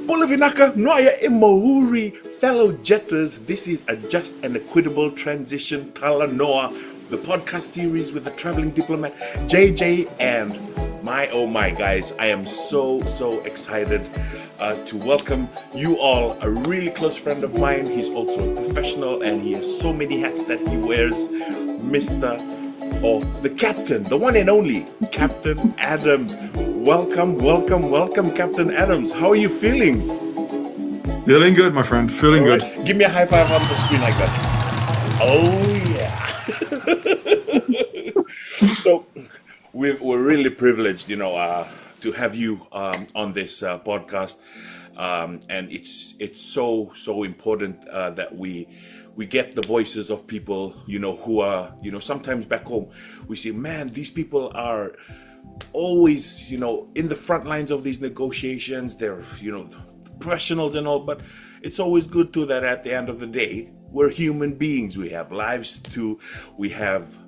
Bulavinaka, Noaya Imahuri, fellow jetters. This is a just and equitable transition talanoa, the podcast series with the traveling diplomat JJ and my oh my guys. I am so excited to welcome you all. A really close friend of mine. He's also a professional and he has so many hats that he wears. Mr. or the captain, the one and only Captain Adams. Welcome, Captain Adams. How are you feeling? Feeling good, my friend. Feeling good. Give me a high five on the screen like that. Oh yeah. So we're really privileged, to have you on this podcast, and it's so important that we get the voices of people, who are, sometimes back home, we see, man, these people are always, in the front lines of these negotiations. They're, professionals and all, but it's always good too that at the end of the day, we're human beings. We have lives too. We have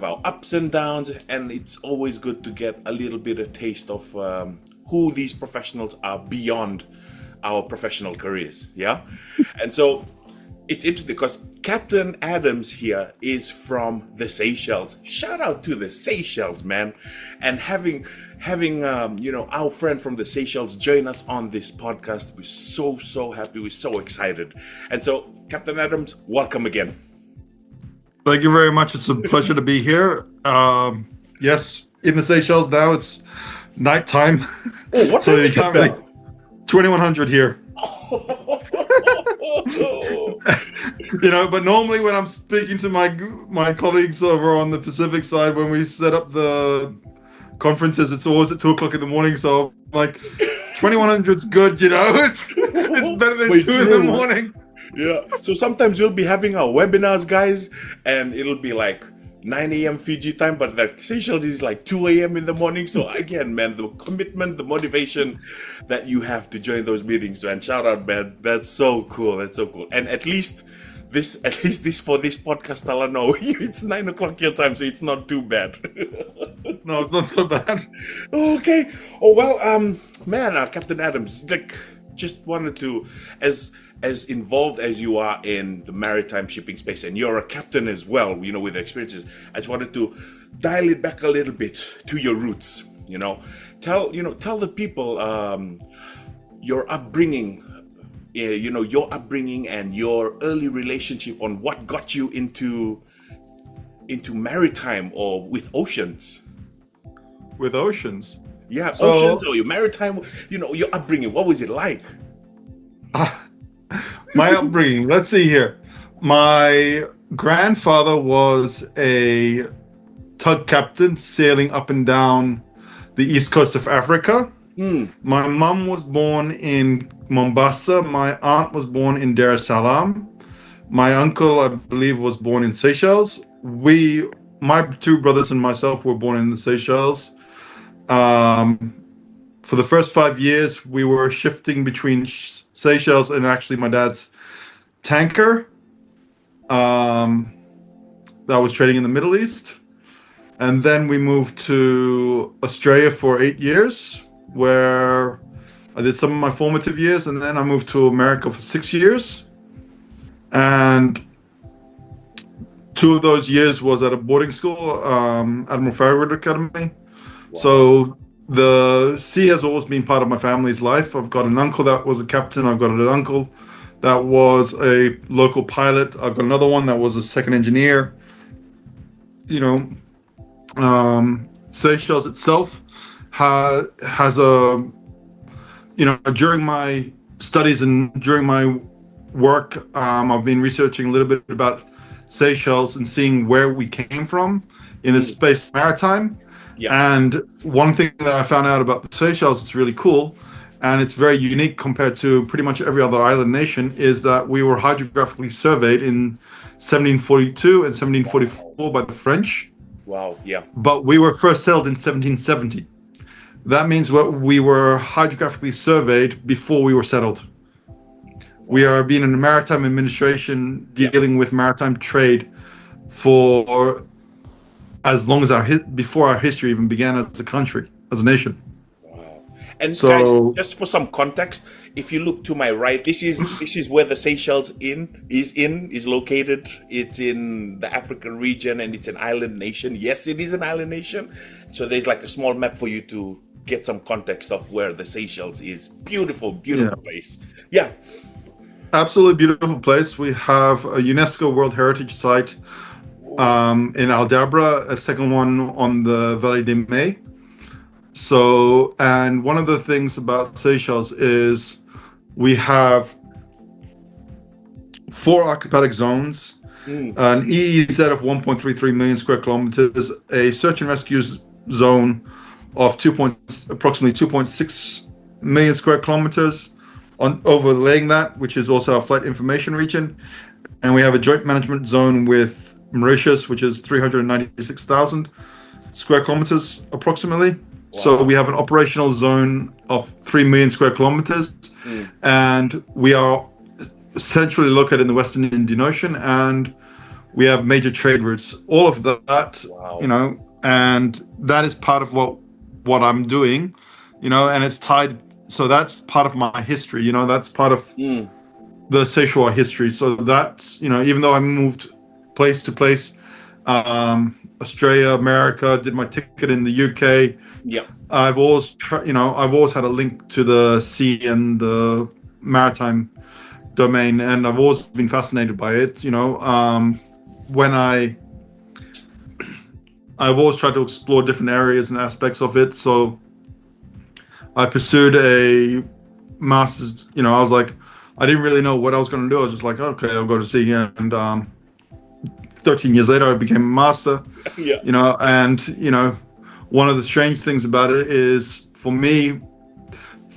our ups and downs, and it's always good to get a little bit of taste of who these professionals are beyond our professional careers. Yeah. And so it's interesting because Captain Adams here is from the Seychelles. Shout out to the Seychelles, man. And having our friend from the Seychelles join us on this podcast, we're so happy. We're so excited. And so, Captain Adams, welcome again. Thank you very much. It's a pleasure to be here. Yes, in the Seychelles now, it's nighttime. Oh, what time is it now? 2100 here. But normally when I'm speaking to my colleagues over on the Pacific side, when we set up the conferences, it's always at 2 o'clock in the morning. So like 2100's good, it's better than 2 in the morning. Yeah. So sometimes we'll be having our webinars, guys, and it'll be like 9 a.m. Fiji time, but like Seychelles is like 2 a.m. in the morning. So again, man, the commitment, the motivation that you have to join those meetings, man. Shout out, man. That's so cool. And at least this for this podcast, I know it's 9 o'clock your time, so it's not too bad. No, it's not so bad. Okay. Oh well, man, Captain Adams, just wanted to, as involved as you are in the maritime shipping space, and you're a captain as well, with the experiences, I just wanted to dial it back a little bit to your roots. Tell the people your upbringing, and your early relationship on what got you into maritime or with oceans. With oceans? Yeah, oceans or your maritime, your upbringing. What was it like? My upbringing, let's see here. My grandfather was a tug captain sailing up and down the east coast of Africa. My mum was born in Mombasa. My aunt was born in Dar es Salaam. My uncle, I believe, was born in Seychelles. My two brothers and myself were born in the Seychelles. For the first 5 years, we were shifting between Seychelles and actually my dad's tanker that was trading in the Middle East. And then we moved to Australia for 8 years, where I did some of my formative years. And then I moved to America for 6 years. And 2 of those years was at a boarding school, Admiral Farragut Academy. Wow. So the sea has always been part of my family's life. I've got an uncle that was a captain. I've got an uncle that was a local pilot. I've got another one that was a second engineer. Seychelles itself has a, during my studies and during my work, I've been researching a little bit about Seychelles and seeing where we came from in the space maritime. Yeah. And one thing that I found out about the Seychelles, it's really cool, and it's very unique compared to pretty much every other island nation, is that we were hydrographically surveyed in 1742 and 1744 by the French. Wow, yeah. But we were first settled in 1770. That means we were hydrographically surveyed before we were settled. We are being in the maritime administration dealing with maritime trade for as long as before our history even began as a country, as a nation. Wow. And guys, So just for some context, if you look to my right, this is where the Seychelles is located. It's in the African region, and it's an island nation. Yes, it is an island nation. So there's like a small map for you to get some context of where the Seychelles is. Beautiful, yeah, beautiful place. Yeah. absolutely beautiful place. We have a UNESCO World Heritage Site in Aldabra, a second one on the Valley de Mai. So, and one of the things about Seychelles is we have four archipelago zones, Mm. an EEZ of 1.33 million square kilometers, a search and rescue zone of approximately 2.6 million square kilometers, on overlaying that, which is also our flight information region, and we have a joint management zone with Mauritius, which is 396,000 square kilometers approximately. So we Wow. have an operational zone of 3 million square kilometers, Mm. and we are centrally located in the Western Indian Ocean, and we have major trade routes. All of that, Wow. and that is part of what I'm doing, and it's tied. So that's part of my history. That's part of Mm. the Seychelles history. So that's even though I moved place to place, Australia, America, did my ticket in the UK. Yeah. I've always had a link to the sea and the maritime domain, and I've always been fascinated by it. When I've always tried to explore different areas and aspects of it. So I pursued a master's. I was like, I didn't really know what I was going to do. I was just like, okay, I'll go to sea, and 13 years later, I became a master. Yeah. And one of the strange things about it is, for me,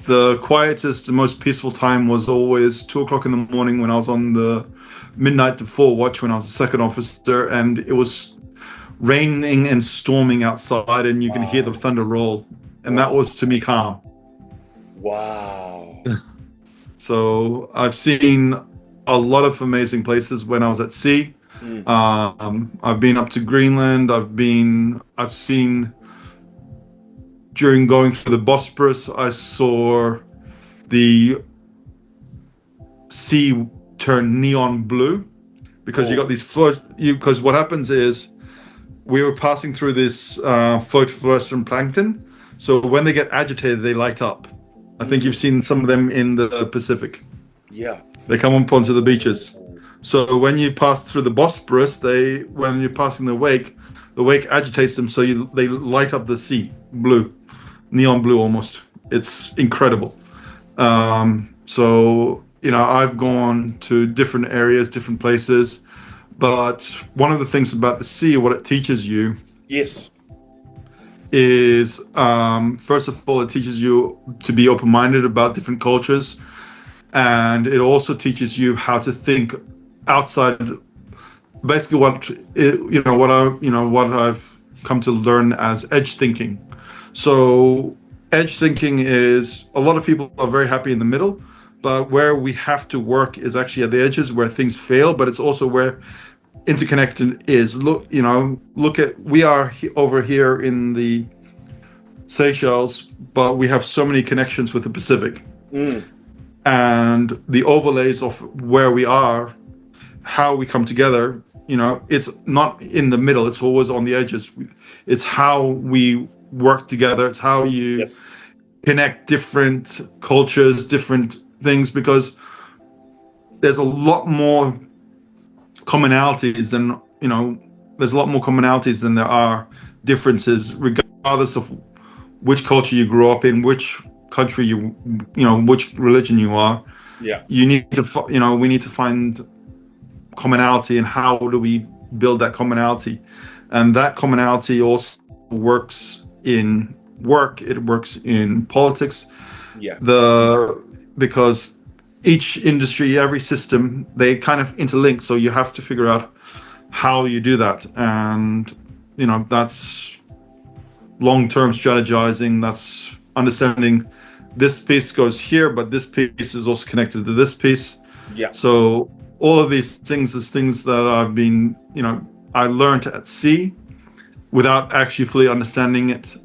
the quietest and most peaceful time was always 2 o'clock in the morning when I was on the midnight to four watch when I was a second officer, and it was raining and storming outside, and you can hear the Wow. thunder roll, and that Wow. was to me calm. Wow. So I've seen a lot of amazing places when I was at sea. Mm. I've been up to Greenland. I've seen during going through the Bosporus, I saw the sea turn neon blue because you got Oh. these because what happens is we were passing through this photofluorescent plankton. So when they get agitated, they light up. I think you've Mm. seen some of them in the Pacific. Yeah. They come up onto the beaches. Oh. So when you pass through the Bosporus, when you're passing the wake agitates them, so they light up the sea blue, neon blue almost. It's incredible. So I've gone to different areas, different places, but one of the things about the sea, what it teaches you Yes. is, first of all, it teaches you to be open-minded about different cultures, and it also teaches you how to think outside. Basically, what I've come to learn as edge thinking. So edge thinking is, a lot of people are very happy in the middle, but where we have to work is actually at the edges where things fail, but it's also where interconnected is. Look at, we are over here in the Seychelles, but we have so many connections with the Pacific, Mm. and the overlays of where we are, how we come together. It's not in the middle, it's always on the edges. It's how we work together, it's how you Yes. connect different cultures, different things, because there's a lot more commonalities than there are differences, regardless of which culture you grew up in, which country which religion you are. Yeah. You need to we need to find commonality, and how do we build that commonality. And that commonality also works in work, it works in politics, Yeah. because each industry, every system, they kind of interlink, so you have to figure out how you do that. And that's long-term strategizing, that's understanding this piece goes here, but this piece is also connected to this piece. Yeah. So all of these things is things that I learned at sea without actually fully understanding it.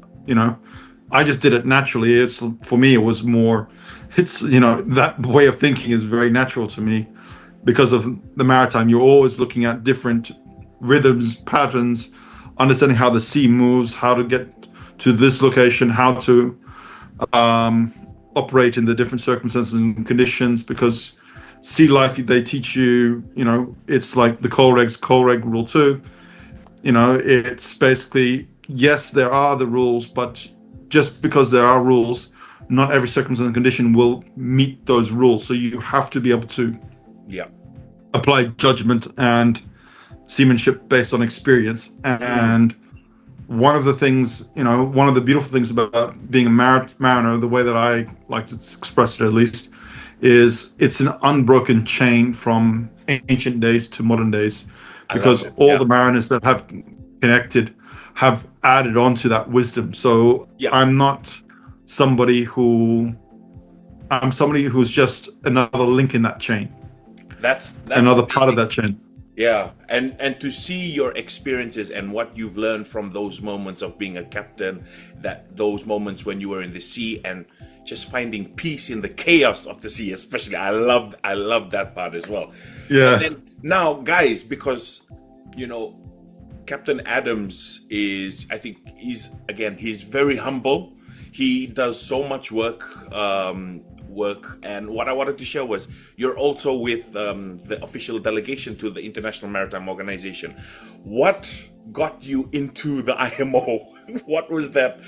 I just did it naturally. It's for me, it was more. It's that way of thinking is very natural to me because of the maritime. You're always looking at different rhythms, patterns, understanding how the sea moves, how to get to this location, how to operate in the different circumstances and conditions. Because sea life, they teach you, it's like the coal reg rule too. It's basically, yes, there are the rules, but just because there are rules, not every circumstance and condition will meet those rules. So you have to be able to Yeah. apply judgment and seamanship based on experience. Mm. And one of the things, one of the beautiful things about being a mariner, the way that I like to express it at least, is it's an unbroken chain from ancient days to modern days, I love because it. all Yeah. the mariners that have connected have added on to that wisdom. So Yeah. somebody who I'm somebody who's just another link in that chain, That's another part of amazing. that chain. Yeah, and to see your experiences and what you've learned from those moments of being a captain, that those moments when you were in the sea and just finding peace in the chaos of the sea, especially. I love that part as well. And Yeah. then now, guys, because you know, Captain Adams is, I think, he's very humble. He does so much work. And what I wanted to share was you're also with the official delegation to the International Maritime Organization. What got you into the IMO? What was that?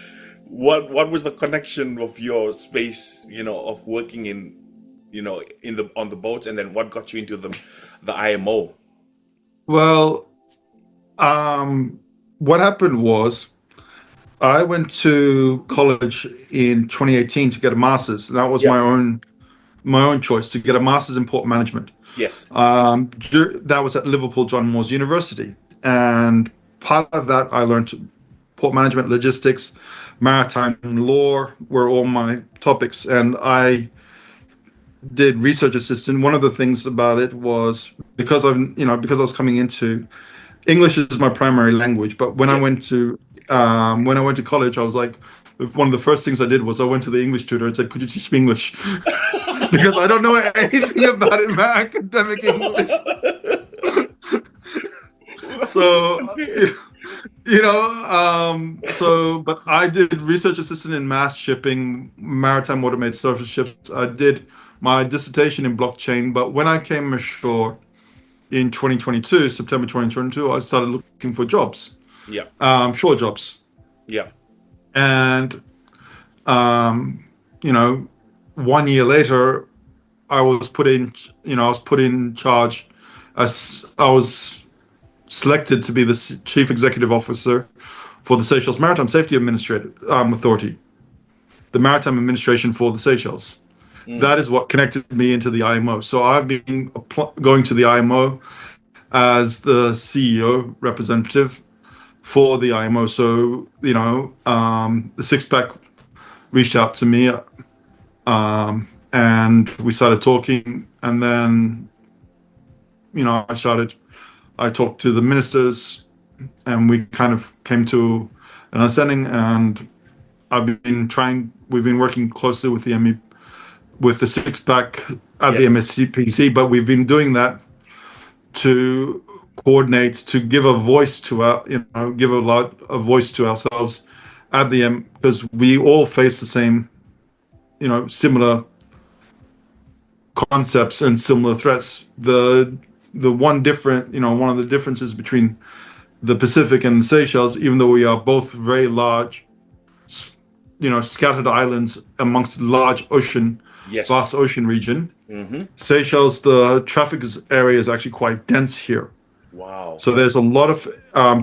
What was the connection of your space? Of working in the on the boats, and then what got you into the IMO? Well, what happened was I went to college in 2018 to get a master's. That was Yeah. my own choice to get a master's in port management. Yes. That was at Liverpool John Moores University, and part of that I learned port management, logistics, maritime law were all my topics, and I did research assistant. One of the things about it was because I was coming into English is my primary language, but Yes. when I went to college, I was like, one of the first things I did was I went to the English tutor and said, "Could you teach me English?" Because I don't know anything about it, my academic English. So, but I did research assistant in mass shipping, maritime automated surface ships. I did my dissertation in blockchain, but when I came ashore in 2022, September 2022, I started looking for jobs, Yeah. shore jobs. Yeah. And, um, you know, 1 year later, I was put in charge as I was selected to be the chief executive officer for the Seychelles Maritime Safety Authority, the maritime administration for the Seychelles. Mm. That is what connected me into the IMO. So I've been going to the IMO as the CEO representative for the IMO. So, the six pack reached out to me, and we started talking. And then, I talked to the ministers, and we kind of came to an understanding. And we've been working closely with the with the six pack at the Yes. MSCPC, but we've been doing that to coordinate, to give a voice to a voice to ourselves at the because we all face the same, similar concepts and similar threats. One of the differences between the Pacific and the Seychelles, even though we are both very large, scattered islands amongst Yes. vast ocean region. Mm-hmm. Seychelles, the traffic area is actually quite dense here. Wow. So there's a lot of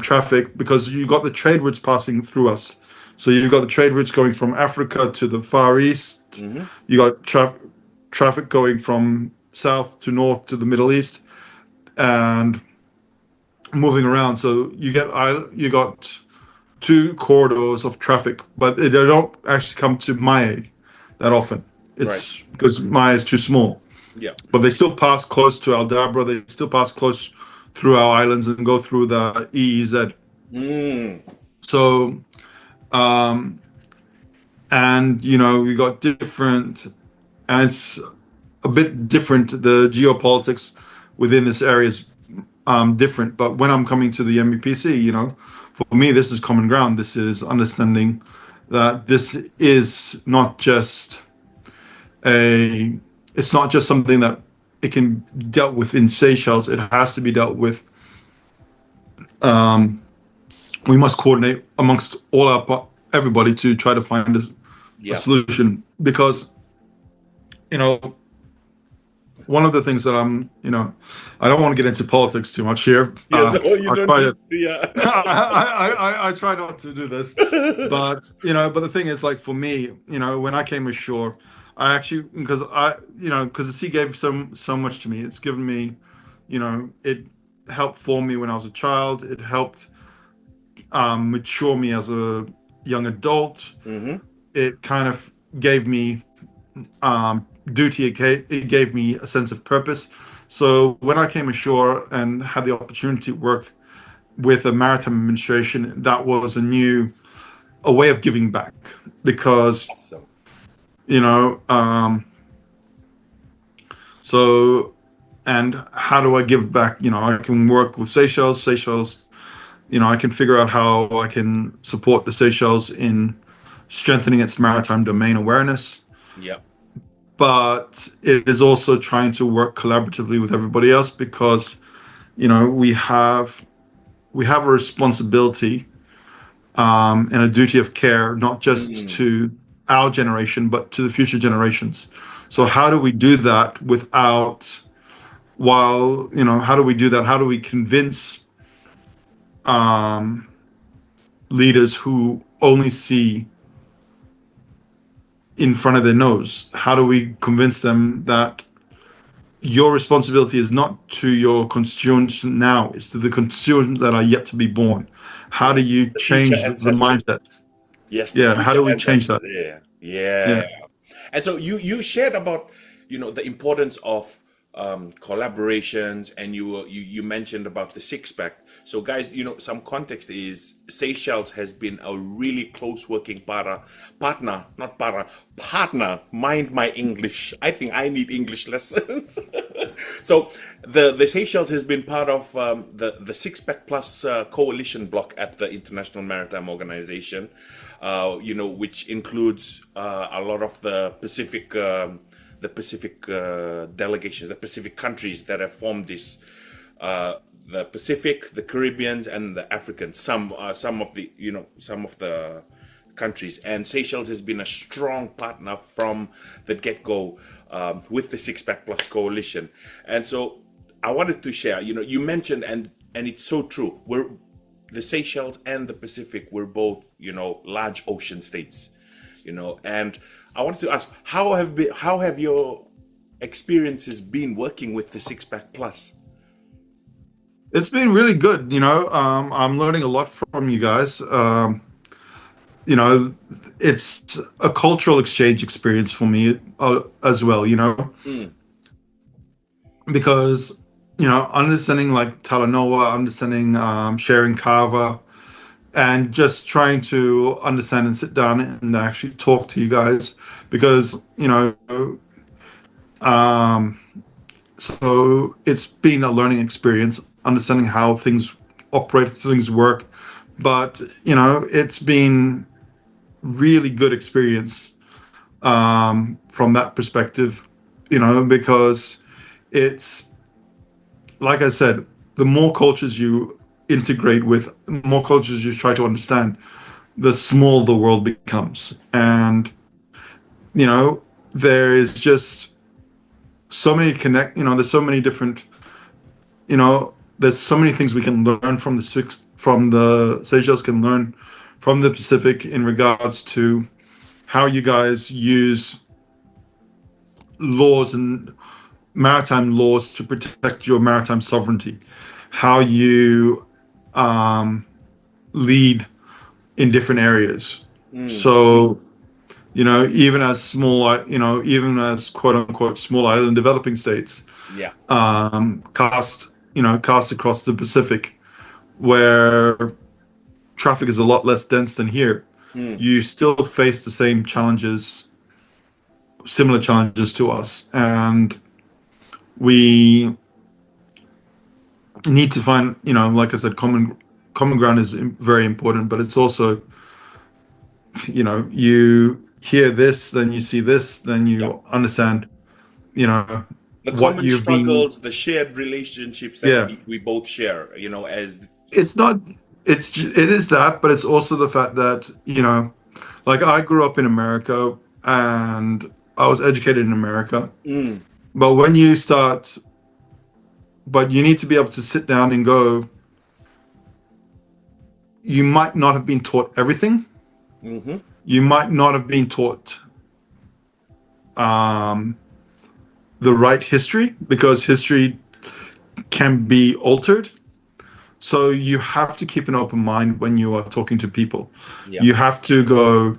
traffic because you've got the trade routes passing through us. So you've got the trade routes going from Africa to the Far East. Mm-hmm. You got traffic going from south to north to the Middle East and moving around. So you got two corridors of traffic, but they don't actually come to Maya that often. Right. It's because Maya is too small. Yeah. But they still pass close to Aldabra. They still pass close through our islands and go through the EEZ. Mm. So, um, and we got different, and it's a bit different. The geopolitics within this area is different. But when I'm coming to the MEPC, for me, this is common ground. This is understanding that this is not just a, it's not just something that it can be dealt with in Seychelles. It has to be dealt with. Um, we must coordinate amongst everybody to try to find a Yeah. solution because you know one of the things that I don't want to get into politics too much here. Yeah, no, you I don't try need to to. Yeah. I try not to do this, but but the thing is, like for me, when I came ashore, I actually because the sea gave so much to me. It's given me, it helped form me when I was a child. It helped mature me as a young adult. Hmm. It kind of gave me duty. It gave me a sense of purpose. So when I came ashore and had the opportunity to work with a maritime administration, that was a way of giving back because Awesome. you know so and how do I give back? I can work with Seychelles. I can figure out how I can support the Seychelles in strengthening its maritime domain awareness, Yeah. but it is also trying to work collaboratively with everybody else because we have a responsibility and a duty of care, not just Mm. to our generation, but to the future generations. So I, how do we do that how do we do that? How do we convince um, leaders who only see in front of their nose? How do we convince them that your responsibility is not to your constituents now, it's to the constituents that are yet to be born? How yeah. do you The future change the ancestors. mindset? Yes, the Yeah, how future do we change ancestors. that? Yeah. Yeah. Yeah. And so you shared about the importance of collaborations, and you mentioned about the six pack. So guys, some context is Seychelles has been a really close working partner, not partner. Mind my English. I think I need English lessons. So the Seychelles has been part of the Six Pack Plus coalition bloc at the International Maritime Organization, which includes a lot of the Pacific delegations, the Pacific countries that have formed this. The Pacific, the Caribbeans, and the Africans. Some of the countries, and Seychelles has been a strong partner from the get-go with the Six Pack Plus coalition. And so I wanted to share. You mentioned, and it's so true. The Seychelles and the Pacific were both, large ocean states, and I wanted to ask, how have your experiences been working with the Six Pack Plus? It's been really good. I'm learning a lot from you guys. You know, it's a cultural exchange experience for me as well, Mm, because, understanding like talanoa, understanding sharing kava, and just trying to understand and sit down and actually talk to you guys because, um, so it's been a learning experience, understanding how things operate, things work. But, it's been really good experience from that perspective, because it's like I said, the more cultures you integrate with, the more cultures you try to understand, the smaller the world becomes. And, you know, there is just so many there's so many different, there's so many things we can learn from the Seychelles can learn from the Pacific in regards to how you guys use laws and maritime laws to protect your maritime sovereignty, how you um, lead in different areas. mm, So, even as quote unquote small island developing states, yeah. cast across the Pacific, where traffic is a lot less dense than here. Mm. you still face the same challenges, similar challenges to us, and we need to find, like I said, common ground is very important, but it's also, you hear this, then you see this, then Yeah. you understand, you know, The what common you've been. struggles, the shared relationships that Yeah, we both share, as it's not. It is that, but it's also the fact that like I grew up in America and I was educated in America. mm, But when you start, but you need to be able to sit down and go. You might not have been taught everything. hmm You might not have been taught um, the right history because history can be altered. So you have to keep an open mind when you are talking to people. yeah, You have to go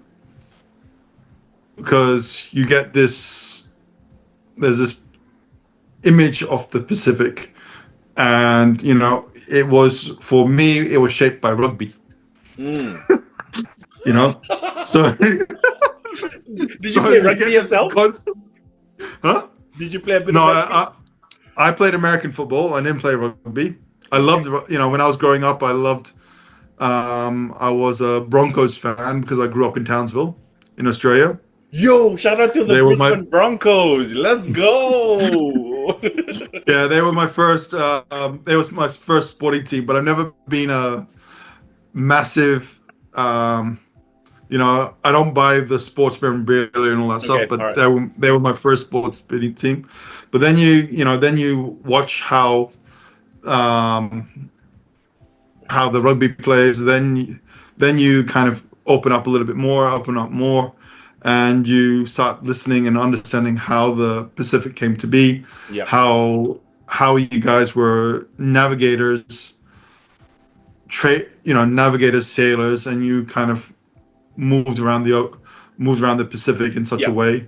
because you get this. There's this image of the Pacific, and it was for me. It was shaped by rugby. mm. You know, so Did you so play you rugby get this yourself? huh? Did you play a bit No, of rugby? I played American football. I didn't play rugby. I loved, Okay. when I was growing up, I loved. I was a Broncos fan because I grew up in Townsville, in Australia. Yo, shout out to the They were my Brisbane Broncos. Let's go. Yeah, they were my first. They was my first sporting team, but I've never been a massive. Um, I don't buy the sports memorabilia and all that stuff, Okay, all but right. they were my first sports sporting team. But then you watch um, how the rugby plays, then you kind of open up more, and you start listening and understanding how the Pacific came to be, Yeah, how you guys were navigators, navigators, sailors, and you kind of moved around the Pacific in such a yeah. way,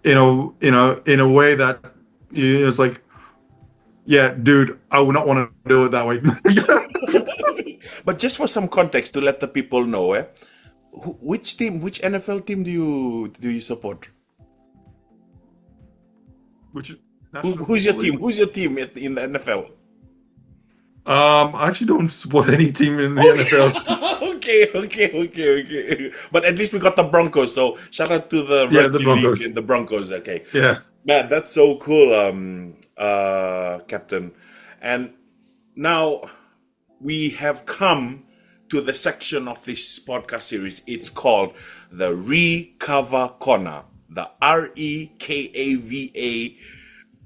in a way that it's like, yeah, dude, I would not want to do it that way. But just for some context to let the people know, which team, which NFL team do you support? Which National Who's your Football team? League? Who's your team in the NFL? I actually don't support any team in the NFL. Okay, okay. But at least we got the Broncos. So shout out to the Yeah, the rugby league Broncos. and the Broncos. Okay, Yeah, man, that's so cool, Captain. And now we have come to the section of this podcast series. It's called the Recover Corner. The Rekava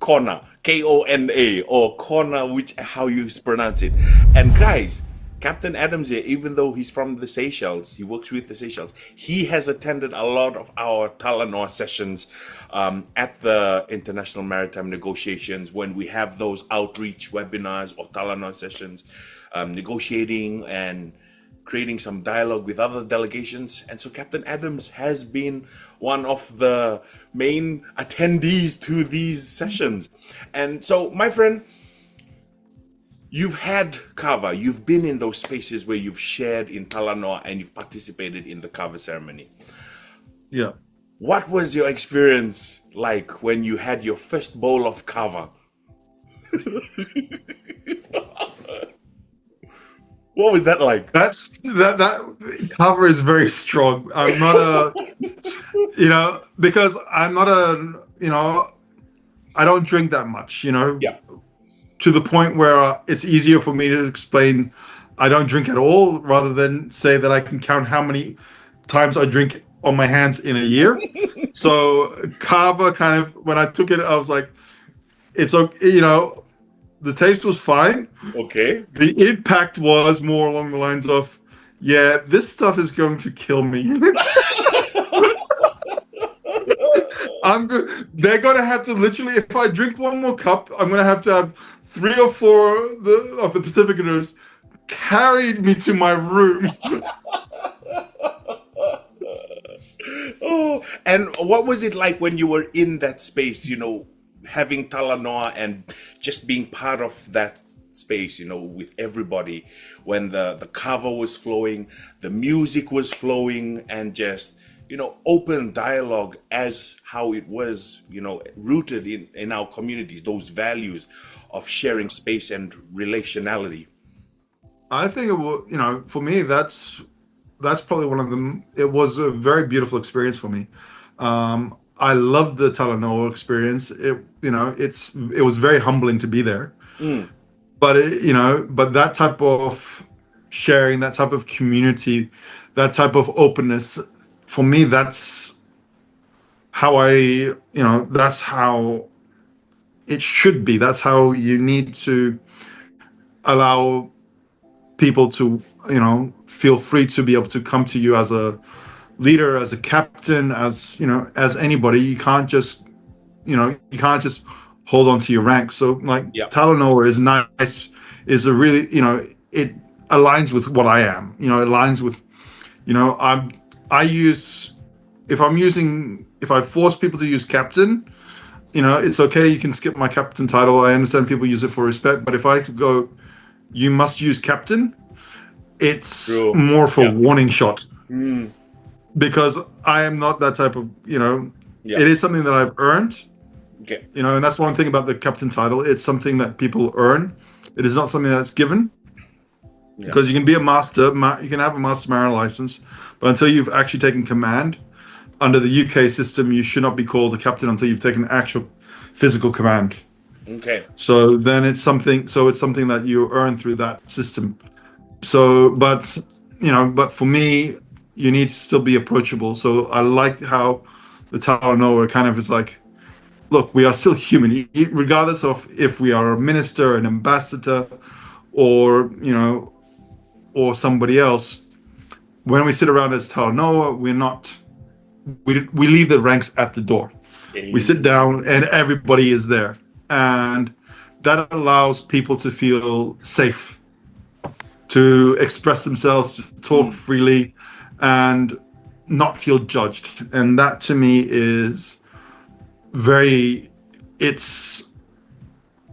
Corner, Kona, or corner, which how you pronounce it. And guys, Captain Adams here, even though he's from the Seychelles, he works with the Seychelles. He has attended a lot of our talanoa sessions at the International Maritime Negotiations when we have those outreach webinars or talanoa sessions, negotiating and creating some dialogue with other delegations. And so Captain Adams has been one of the main attendees to these sessions. And so, my friend, you've had kava, you've been in those spaces where you've shared in Talanoa and you've participated in the kava ceremony. yeah. What was your experience like when you had your first bowl of kava? What was that like? That cover is very strong. I'm not because I'm not I don't drink that much, Yeah. to the point where it's easier for me to explain I don't drink at all rather than say that I can count how many times I drink on my hands in a year. So kava kind of, when I took it, I was like, it's okay, the taste was fine. Okay. The impact was more along the lines of, yeah, this stuff is going to kill me. I'm good. They're gonna have to literally, if I drink one more cup, I'm gonna have to have 3 or 4 of the Pacificers carried me to my room. Oh, and what was it like when you were in that space, having Talanoa and just being part of that space, with everybody, when the cover was flowing, the music was flowing, and just, open dialogue as how it was, rooted in our communities, those values of sharing space and relationality. I think it will, for me, that's probably one of them. It was a very beautiful experience for me. I loved the Talanoa experience. It was very humbling to be there. Mm, But but that type of sharing, that type of community, that type of openness, for me, that's how that's how it should be. That's how you need to allow people to, feel free to be able to come to you as a leader, as a captain, as as anybody. You can't just hold on to your rank. So like yeah. Talanoa is nice, is a really, it aligns with what I am. It aligns with, I use, if I force people to use captain, it's okay. You can skip my captain title. I understand people use it for respect, but if I go, you must use captain, it's True. more for Yeah. warning shot, Mm, because I am not that type of, yeah. it is something that I've earned, Okay. and that's one thing about the captain title. It's something that people earn. It is not something that's given, Yeah. because you can be a master, you can have a master mariner license, but until you've actually taken command under the UK system, you should not be called a captain until you've taken actual physical command. Okay. So then it's something that you earn through that system. So, but for me, you need to still be approachable. So I like how the Talanoa kind of is like, look, we are still human, regardless of if we are a minister, an ambassador, or or somebody else. When we sit around as Talanoa, we leave the ranks at the door. We Eh, sit down, and everybody is there, and that allows people to feel safe, to express themselves, to talk mm, freely, and not feel judged. And that to me is very, it's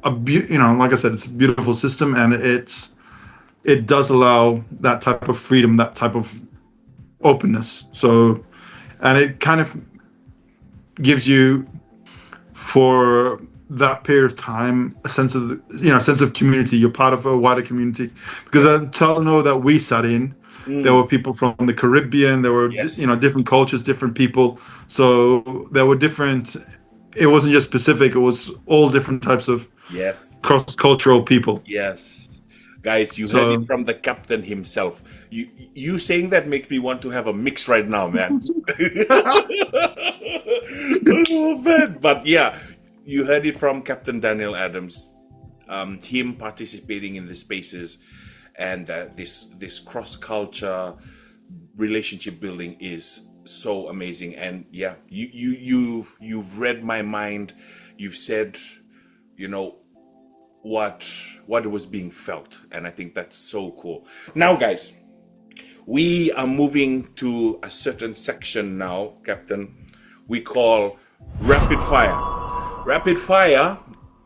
like I said, it's a beautiful system, and it does allow that type of freedom, that type of openness. So, and it kind of gives you, for that period of time, a sense of sense of community. You're part of a wider community, because yeah. I know that we sat in, there Mm, were people from the Caribbean, there were yes. different cultures, different people. So there were different, it wasn't just Pacific, it was all different types of Yes. cross-cultural people. Yes. Guys, you heard it So from the captain himself. You saying that makes me want to have a mix right now, man. Oh, man. But yeah, you heard it from Captain Daniel Adams. Him participating in the spaces, and this cross culture relationship building is so amazing. And yeah, you've read my mind. You've said, you know, what was being felt, and I think that's so cool. Now, guys, we are moving to a certain section now, Captain. We call rapid fire. Rapid fire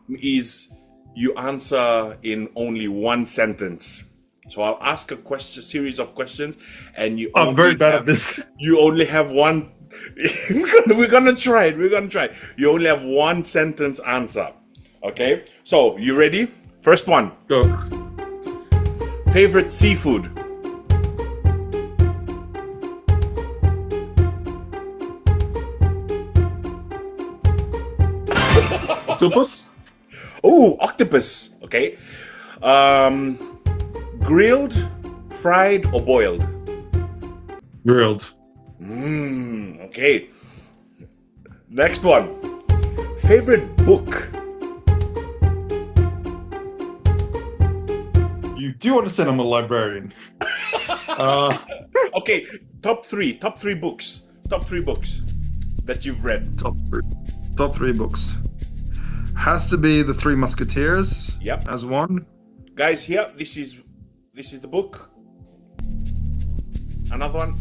is you answer in only one sentence. So I'll ask a question, series of questions, and I'm very bad at this. you only have one. We're gonna try it. We're gonna try it. You only have one sentence answer. Okay. So you ready? First one. Go. Favorite seafood. Octopus. Oh, octopus. Okay. Um, grilled, fried, or boiled. Grilled. Okay. Next one. Favorite book. You do understand I'm a librarian. Okay. Top three books. Top three books that you've read. Top three books. Has to be The Three Musketeers. Yep. As one. Guys, here. This is the book. Another one.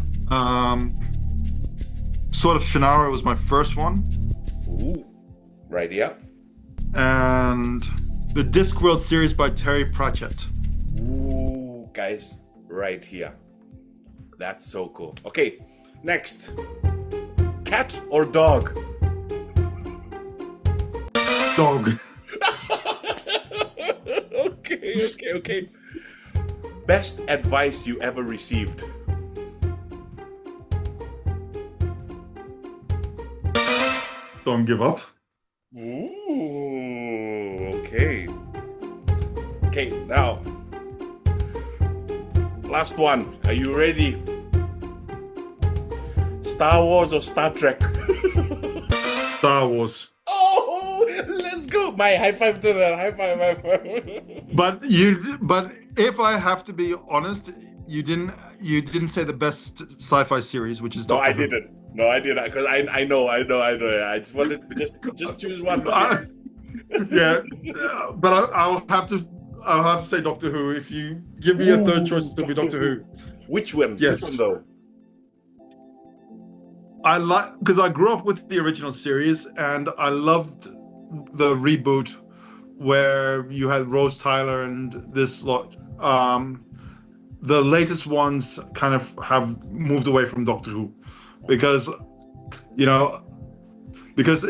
Sword of Shannara was my first one. Ooh. Right here. And the Discworld series by Terry Pratchett. Ooh, guys, right here. That's so cool. Okay, next. Cat or dog? Dog. Okay. Best advice you ever received? Don't give up. Ooh, okay. Okay, now. Last one. Are you ready? Star Wars or Star Trek? Star Wars. Oh, let's go. My high five to that. High five. But if I have to be honest, you didn't say the best sci-fi series, which is No, Doctor I Who. didn't. No, I didn't. Because I know. I just wanted to just choose one. Okay? Yeah, but I'll have to say Doctor Who. If you give me a third choice, it'll be Doctor Who. Which one? Yes. Which one though? I like because I grew up with the original series and I loved the reboot where you had Rose Tyler and this lot. The latest ones kind of have moved away from Doctor Who because because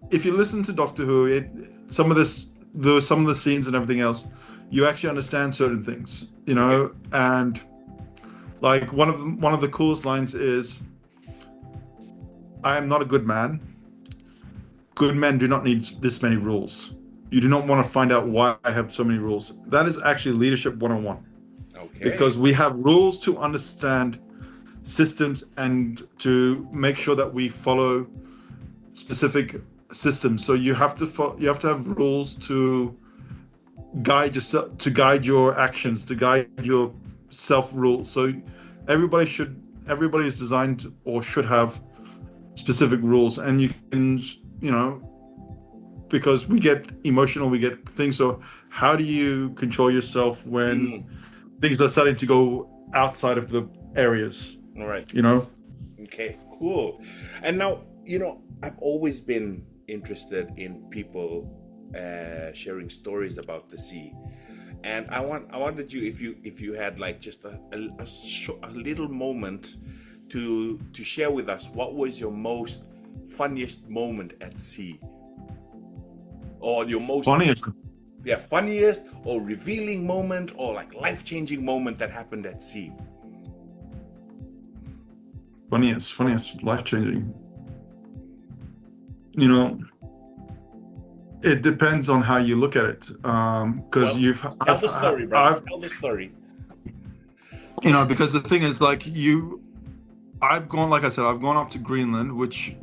if you listen to Doctor Who, some of the scenes and everything else, you actually understand certain things, and like one of the coolest lines is, "I am not a good man. Good men do not need this many rules. You do not want to find out why I have so many rules." That is actually leadership 101. Okay. Because we have rules to understand systems and to make sure that we follow specific systems. So you have to have rules to guide yourself, to guide your actions, to guide your self rule. So everybody is designed or should have specific rules, and you can because we get emotional, we get things. So how do you control yourself when things are starting to go outside of the areas? All right. Okay, cool. And now, I've always been interested in people sharing stories about the sea. And I wanted you, if you had like just a little moment to share with us, what was your most funniest moment at sea? Or your most funniest or revealing moment or like life-changing moment that happened at sea? Funniest, life-changing. It depends on how you look at it. Because tell the story, brother. Tell the story. Because the thing is, like I've gone up to Greenland, which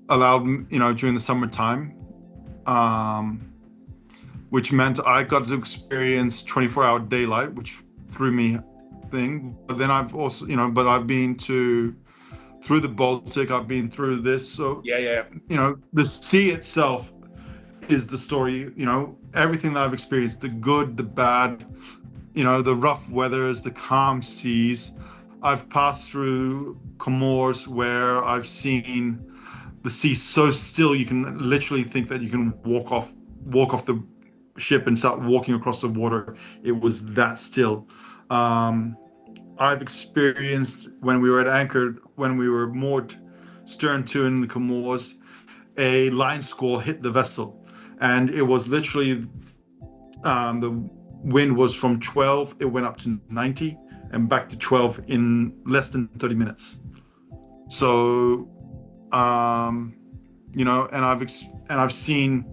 allowed during the summertime, which meant I got to experience 24-hour daylight, which threw me thing. But then I've also, I've been through the Baltic, I've been through this. So yeah. The sea itself is the story. Everything that I've experienced, the good, the bad, the rough weathers, the calm seas. I've passed through Comores where I've seen the sea so still you can literally think that you can walk off the ship and start walking across the water. It was that still. I've experienced when we were at anchor, when we were moored stern to in the Comores, a line squall hit the vessel, and it was literally the wind was from 12, it went up to 90 and back to 12 in less than 30 minutes. So and I've seen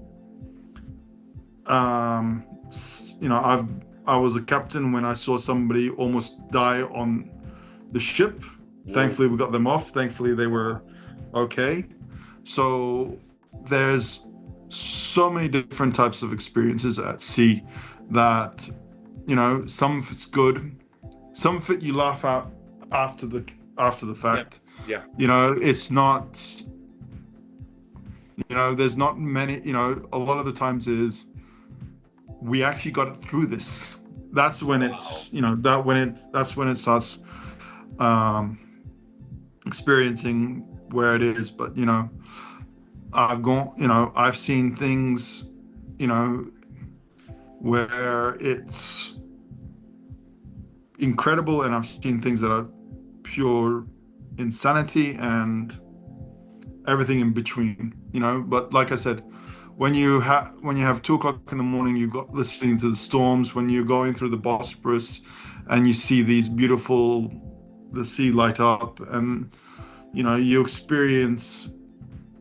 I was a captain when I saw somebody almost die on the ship. Whoa. Thankfully we got them off. Thankfully they were okay. So there's so many different types of experiences at sea that some of it's good, some of it you laugh at after the fact. Yeah. It's not, there's not many, a lot of the times is we actually got through this. That's when it's, that's when it starts experiencing where it is. But I've seen things, you know, where it's incredible, and I've seen things that are pure insanity and everything in between, you know. But like I said, when you have 2 o'clock in the morning, you've got listening to the storms, when you're going through the Bosporus and you see these beautiful, the sea light up, and you know, you experience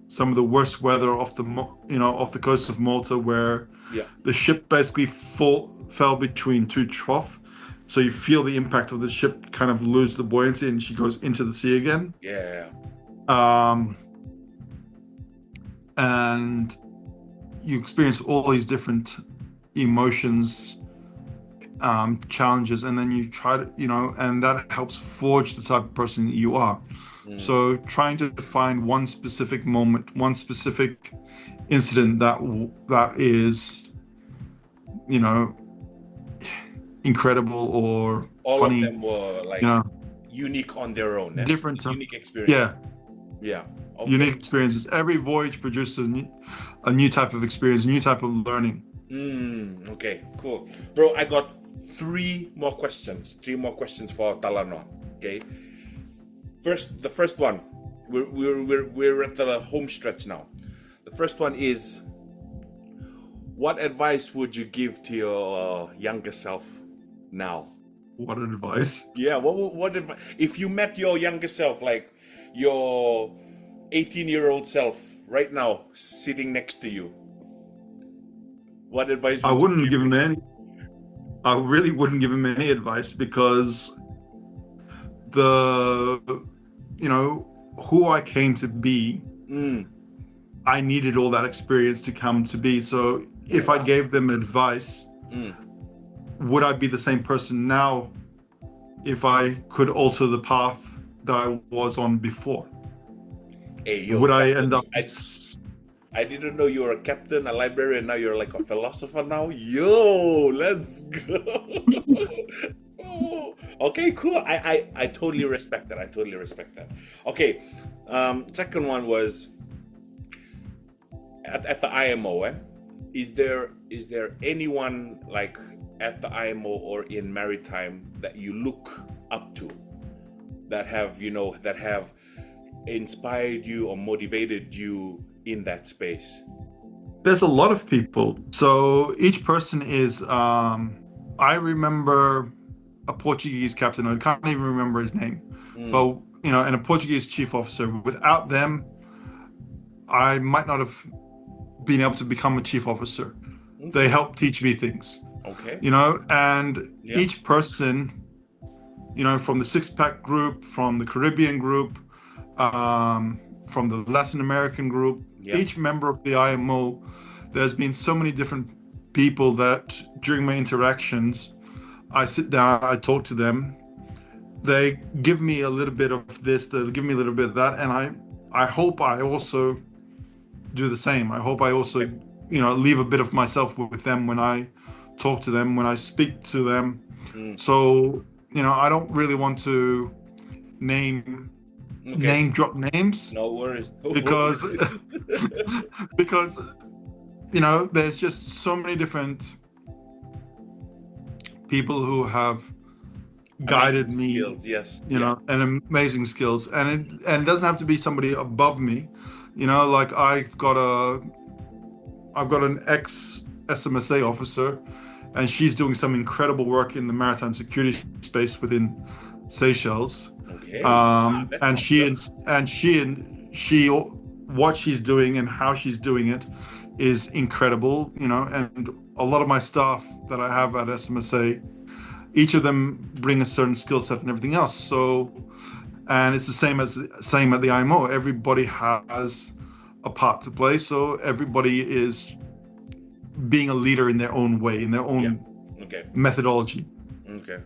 some of the worst weather off the off the coast of Malta, where Yeah. the ship basically fell between two troughs. So you feel the impact of the ship kind of lose the buoyancy, and she goes into the sea again. Yeah. And you experience all these different emotions, challenges, and then you try to, and that helps forge the type of person that you are. So trying to find one specific moment, one specific incident that is, incredible or All funny. of them were like unique on their own. Different, unique experience. Yeah. Yeah. Okay. Unique experiences. Every voyage produces a new type of experience, a new type of learning. Okay, cool. Bro, I got three more questions for Talanoa. Okay. The first one, we're at the home stretch now. The first one is, what advice would you give to your younger self now? What advice? Yeah, what advice? If you met your younger self, like your 18-year-old self right now sitting next to you, what advice would I wouldn't you give him any. I really wouldn't give him any advice, because who I came to be, I needed all that experience to come to be. So if I gave them advice, would I be the same person now if I could alter the path that I was on before? Hey, yo, would I end up? I didn't know you were a captain, a librarian. Now you're like a philosopher now. Yo, let's go. Okay, cool. I totally respect that. Okay, second one was at the IMO. Is there anyone like at the IMO or in Maritime that you look up to, that have inspired you or motivated you in that space? There's a lot of people. So each person is. I remember a Portuguese captain. I can't even remember his name, but and a Portuguese chief officer. Without them, I might not have been able to become a chief officer. Okay. They helped teach me things. Okay. And each person, from the six-pack group, from the Caribbean group, from the Latin American group, each member of the IMO, there's been so many different people that during my interactions, I sit down, I talk to them, they give me a little bit of this, they'll give me a little bit of that, and I hope I also do the same. I hope I also, leave a bit of myself with them when I talk to them, when I speak to them. So, I don't really want to name drop names. No worries. Because because there's just so many different people who have guided me. Skills, yes. And amazing skills. And it doesn't have to be somebody above me. Like I've got an ex-SMSA officer, and she's doing some incredible work in the maritime security space within Seychelles. Okay. And she what she's doing and how she's doing it is incredible, and a lot of my staff that I have at SMSA, each of them bring a certain skill set and everything else. So, and it's the same at the IMO. Everybody has a part to play. So everybody is being a leader in their own way, in their own methodology. Okay,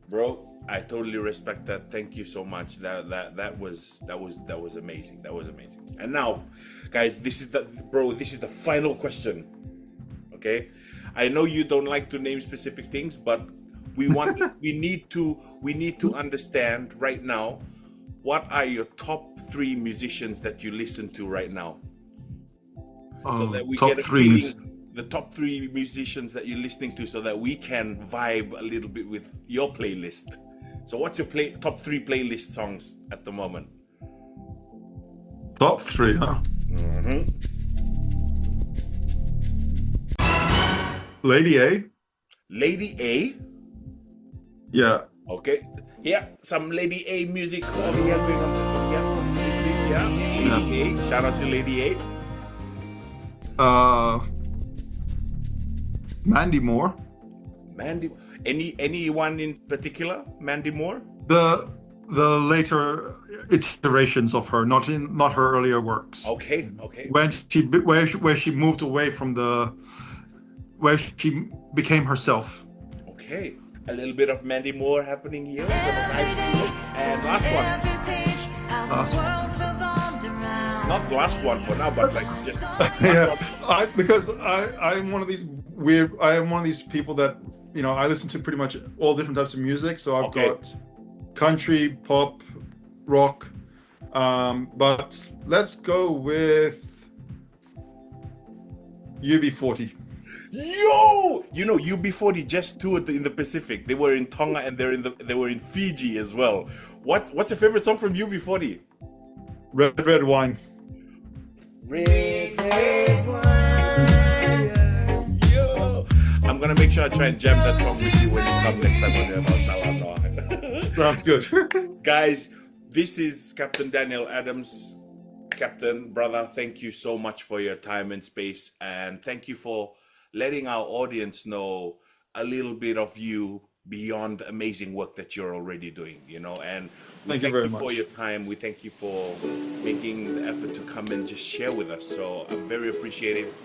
bro. I totally respect that. Thank you so much. That was amazing. That was amazing. And now, guys, this is the final question. Okay, I know you don't like to name specific things, but we need to understand right now, what are your top 3 musicians that you listen to right now? So that we get a feeling the top 3 musicians that you're listening to so that we can vibe a little bit with your playlist. So what's your top 3 playlist songs at the moment? Top 3, huh? Lady A. Lady A? Yeah. Okay. Yeah, some Lady A music over here going on. Yeah, Lady A. Shout out to Lady A. Mandy Moore. Mandy. Anyone in particular? Mandy Moore? The later iterations of her, not her earlier works. Okay. Where she moved away from where she became herself. Okay. A little bit of Mandy Moore happening here. And last one. Not the last one for now, but like just yeah. I'm one of these people that, you know, I listen to pretty much all different types of music. So I've got country, pop, rock, but let's go with UB40. Yo, you know UB40 just toured in the Pacific. They were in Tonga and they were in Fiji as well. What's your favorite song from UB40? Red Wine. Red wine. Yo, I'm gonna make sure I try and jam that song with you when you come next time on about talanoa. Sounds good. Guys, this is Captain Daniel Adams. Captain, brother, thank you so much for your time and space, and thank you for letting our audience know a little bit of you beyond the amazing work that you're already doing, you know. And we thank you for your time. We thank you for making the effort to come and just share with us. So I'm very appreciative.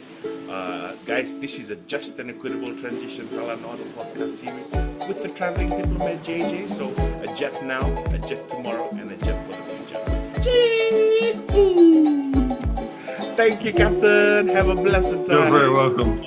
Guys, this is a Just and Equitable Transition Talanoa podcast series with the traveling diplomat JJ. So a jet now, a jet tomorrow, and a jet for the future. Thank you, Captain. Have a blessed time. You're very welcome.